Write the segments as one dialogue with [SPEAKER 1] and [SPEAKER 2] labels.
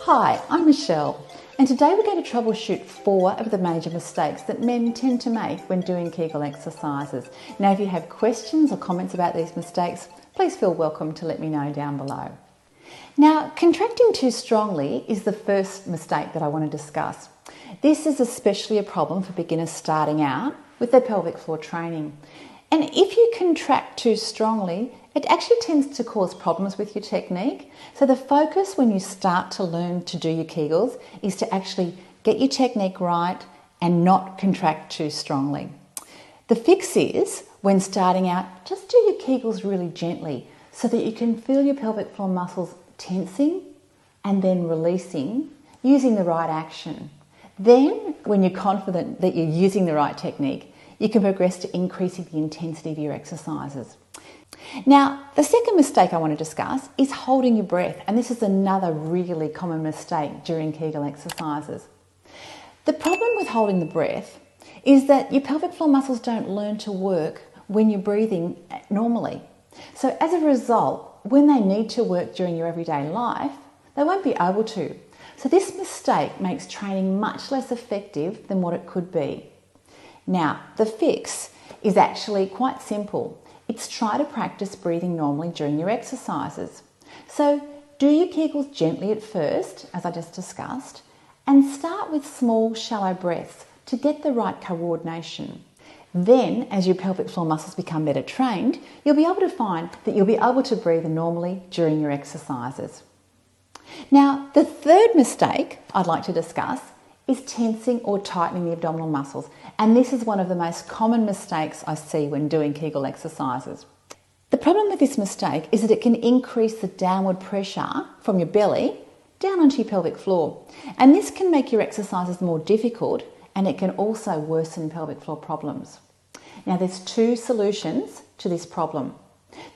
[SPEAKER 1] Hi, I'm Michelle, and today we're going to troubleshoot 4 of the major mistakes that men tend to make when doing Kegel exercises. Now, if you have questions or comments about these mistakes, please feel welcome to let me know down below. Now, contracting too strongly is the first mistake that I want to discuss. This is especially a problem for beginners starting out with their pelvic floor training. And if you contract too strongly, it actually tends to cause problems with your technique. So the focus when you start to learn to do your Kegels is to actually get your technique right and not contract too strongly. The fix is, when starting out, just do your Kegels really gently so that you can feel your pelvic floor muscles tensing and then releasing using the right action. Then, when you're confident that you're using the right technique, you can progress to increasing the intensity of your exercises. Now, the second mistake I want to discuss is holding your breath, and this is another really common mistake during Kegel exercises. The problem with holding the breath is that your pelvic floor muscles don't learn to work when you're breathing normally. So as a result, when they need to work during your everyday life, they won't be able to. So this mistake makes training much less effective than what it could be. Now, the fix is actually quite simple. It's try to practice breathing normally during your exercises. So do your Kegels gently at first, as I just discussed, and start with small, shallow breaths to get the right coordination. Then, as your pelvic floor muscles become better trained, you'll be able to find that you'll be able to breathe normally during your exercises. Now, the third mistake I'd like to discuss is tensing or tightening the abdominal muscles. And this is one of the most common mistakes I see when doing Kegel exercises. The problem with this mistake is that it can increase the downward pressure from your belly down onto your pelvic floor. And this can make your exercises more difficult, and it can also worsen pelvic floor problems. Now, there's 2 solutions to this problem.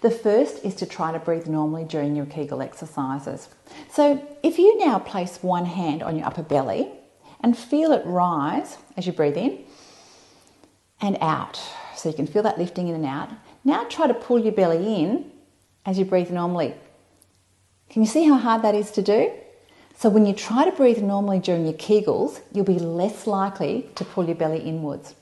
[SPEAKER 1] The first is to try to breathe normally during your Kegel exercises. So if you now place one hand on your upper belly and feel it rise as you breathe in and out. So you can feel that lifting in and out. Now try to pull your belly in as you breathe normally. Can you see how hard that is to do? So when you try to breathe normally during your Kegels, you'll be less likely to pull your belly inwards.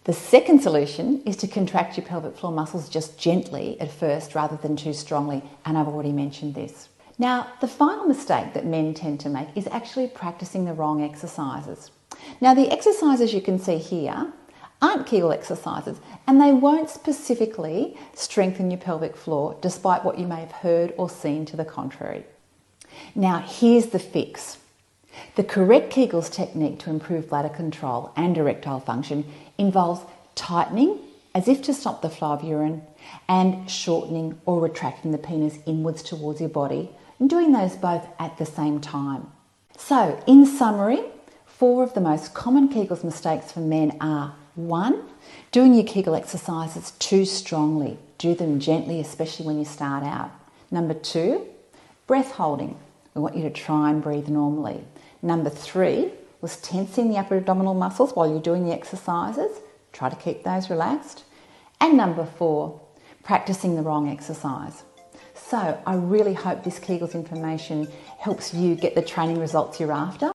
[SPEAKER 1] The second solution is to contract your pelvic floor muscles just gently at first rather than too strongly, and I've already mentioned this. Now, the final mistake that men tend to make is actually practicing the wrong exercises. Now, the exercises you can see here aren't Kegel exercises, and they won't specifically strengthen your pelvic floor, despite what you may have heard or seen to the contrary. Now, here's the fix. The correct Kegels technique to improve bladder control and erectile function involves tightening, as if to stop the flow of urine, and shortening or retracting the penis inwards towards your body, and doing those both at the same time. So, in summary, 4 of the most common Kegels mistakes for men are: 1, doing your Kegel exercises too strongly. Do them gently, especially when you start out. Number 2, breath holding. We want you to try and breathe normally. Number 3 was tensing the upper abdominal muscles while you're doing the exercises. Try to keep those relaxed. And number 4, practicing the wrong exercise. So I really hope this Kegels information helps you get the training results you're after.